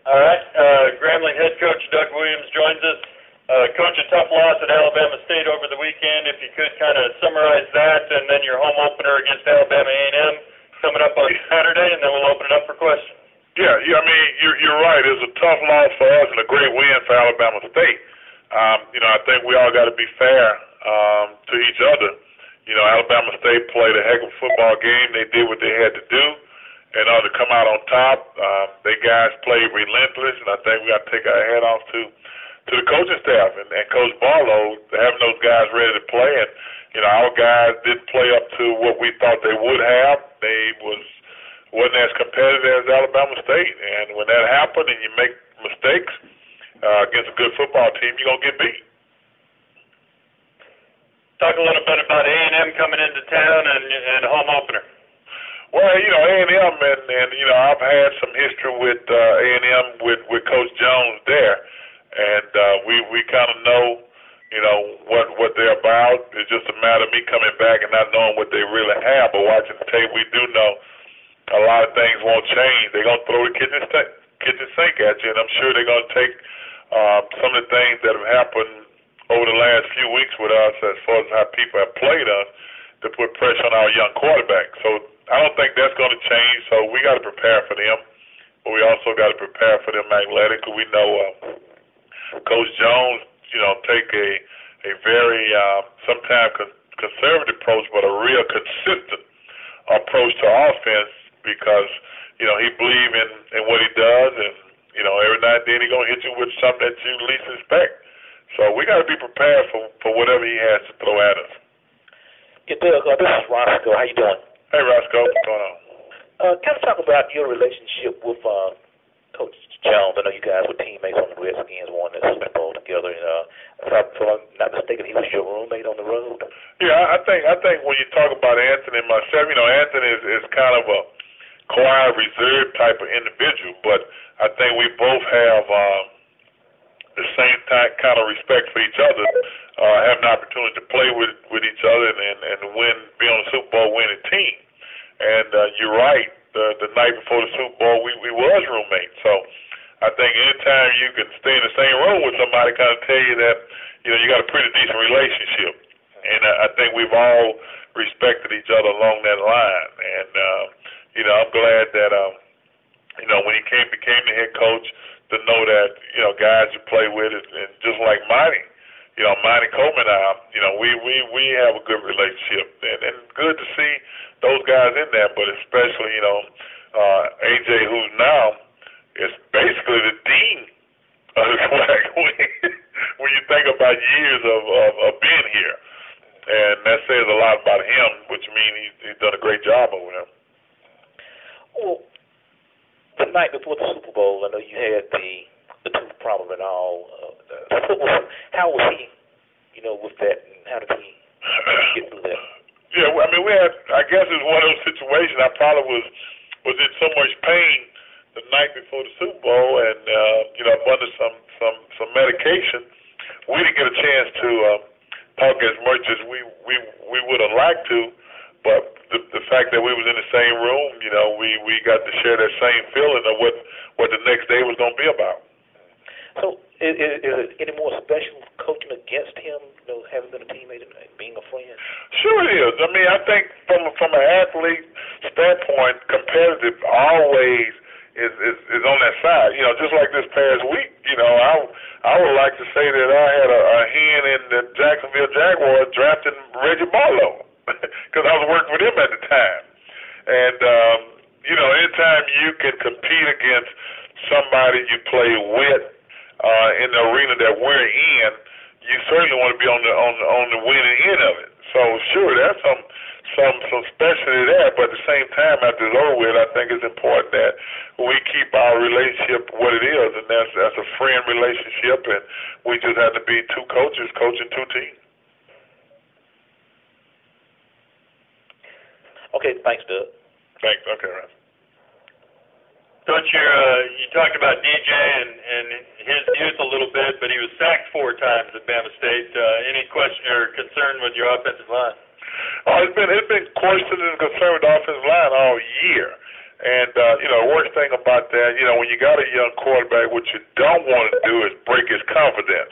All right. Grambling head coach Doug Williams joins us. Coach, a tough loss at Alabama State over the weekend. If you could kind of summarize that, and then your home opener against Alabama A&M coming up on Saturday, and then we'll open it up for questions. Yeah. I mean, you're right. It was a tough loss for us and a great win for Alabama State. I think we all got to be fair to each other. Alabama State played a heck of a football game. They did what they had to do in order to come out on top. They guys played relentless, and I think we got to take our hat off to the coaching staff and Coach Barlow, having those guys ready to play. And our guys didn't play up to what we thought they would have. They wasn't as competitive as Alabama State, and when that happened and you make mistakes against a good football team, you're gonna get beat. Talk a little bit about A&M coming into town and home opener. Well, A&M and I've had some history with A&M with Coach Jones there, and we kind of know what they're about. It's just a matter of me coming back and not knowing what they really have, but watching the tape, we do know a lot of things won't change. They're gonna throw the kitchen sink at you, and I'm sure they're gonna take some of the things that have happened over the last few weeks with us, as far as how people have played us, to put pressure on our young quarterback. So I don't think that's going to change. So we got to prepare for them, but we also got to prepare for them athletically. We know Coach Jones, take a very sometimes conservative approach, but a real consistent approach to offense because he believes in what he does, and every now and then he's gonna hit you with something that you least expect. So we got to be prepared for whatever he has to throw at us. Yeah, Doug, this is Roscoe. How you doing? Hey, Roscoe, what's going on? Kind of talk about your relationship with Coach Jones. I know you guys were teammates on the Redskins, won the Super Bowl together. And if I'm not mistaken, he was your roommate on the road. Yeah, I think when you talk about Anthony and myself, Anthony is kind of a quiet, reserved type of individual, but I think we both have the same kind of respect for each other, have an opportunity to play with each other and be on the Super Bowl winning team. And you're right, the night before the Super Bowl, we was roommates. So I think anytime you can stay in the same room with somebody, kind of tell you that you got a pretty decent relationship. And I think we've all respected each other along that line. And I'm glad that when he became the head coach, to know that guys you play with, and just like Monty, Monty Coleman and I, we have a good relationship, and good to see those guys in there. But especially AJ, who's now is basically the dean of the SWAC when you think about years of being here, and that says a lot about him, which means he's done a great job over there. Well, the night before the Super Bowl, I know you had the tooth problem and all. How was he, with that, and how did he get through that? Yeah, I mean, I guess it was one of those situations. I probably was in so much pain the night before the Super Bowl, and I'm under some medication. We didn't get a chance to talk as much as we would have liked to, but the fact that we was in the same room, we got to share that same feeling of what the next day was going to be about. So is it any more special coaching against him, having been a teammate and being a friend? Sure it is. I mean, I think from an athlete standpoint, competitive always is on that side. Just like this past week, I would like to say that I had a hand in the Jacksonville Jaguars drafting Reggie Barlow because I was working with him at the time. And, anytime you can compete against somebody you play with in the arena that we're in, you certainly want to be on the winning end of it. So sure, there's some specialty there, but at the same time, after it's over with, I think it's important that we keep our relationship what it is, and that's a friend relationship, and we just have to be two coaches coaching two teams. Okay, thanks, Doug. Thanks. Okay, Ryan. Coach, you talked about DJ and his youth a little bit, but he was sacked 4 times at Bama State. Any question or concern with your offensive line? Oh, it's been question and concern with the offensive line all year. And, the worst thing about that, when you got a young quarterback, what you don't want to do is break his confidence.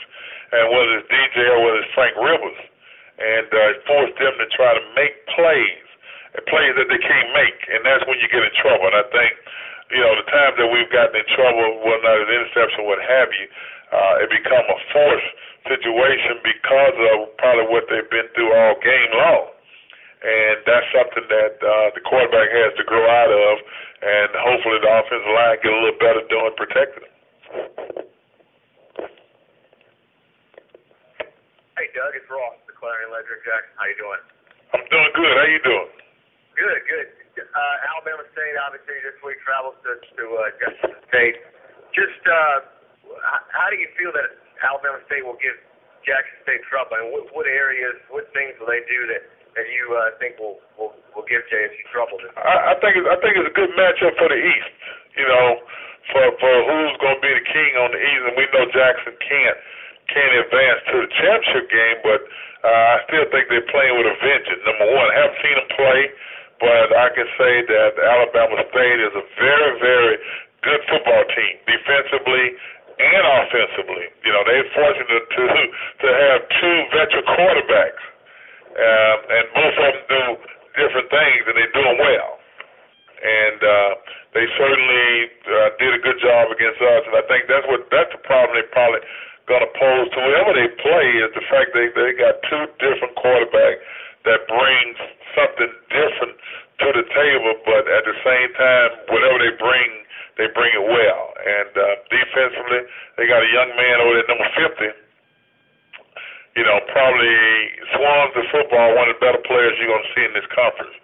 And whether it's DJ or whether it's Frank Rivers, and force them to try to make plays that they can't make. And that's when you get in trouble. And I think, the times that we've gotten in trouble, whether not an interception, what have you, it become a forced situation because of probably what they've been through all game long. And that's something that the quarterback has to grow out of, and hopefully the offensive line get a little better doing protecting him. Hey, Doug, it's Ross, the Clarion Ledger. Jackson, how you doing? I'm doing good. How you doing? Good, good. Alabama State, obviously, this week travels to Jackson State. Just how do you feel that Alabama State will give Jackson State trouble? And what areas, what things will they do that you think will give JSU trouble? I think it's a good matchup for the East. For who's going to be the king on the East, and we know Jackson can't advance to the championship game, but I still think they're playing with a vengeance. Number one, I haven't seen them play, but I can say that Alabama State is a very, very good football team, defensively and offensively. They're fortunate to have two veteran quarterbacks, and both of them do different things, and they do them well. And they certainly did a good job against us, and I think that's the problem they probably going to pose to whoever they play is the fact that they got two different quarterbacks that brings something different to the table, but at the same time, whatever they bring it well. And defensively, they got a young man over there, number 50. Probably swarms the football, one of the better players you're going to see in this conference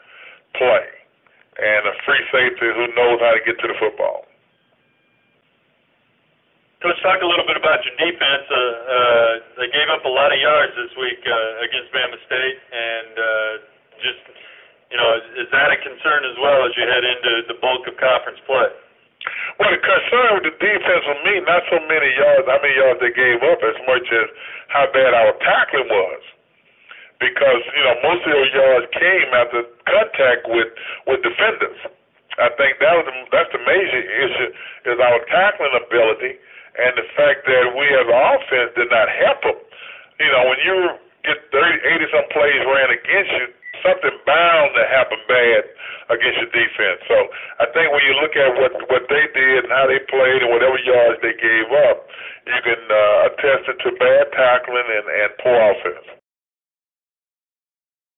play. And a free safety who knows how to get to the football. Coach, talk a little bit about your defense. They gave up a lot of yards this week against Bama State, and is that a concern as well as you head into the bulk of conference play? Well, the concern with the defense for me, not so many yards, how many yards they gave up, as much as how bad our tackling was. Because, most of those yards came after contact with defenders. I think that's the major issue, is our tackling ability and the fact that we as an offense did not help them. When you get 80-some plays ran against you, something bound to happen bad against your defense. So I think when you look at what they did and how they played and whatever yards they gave up, you can attest it to bad tackling and poor offense.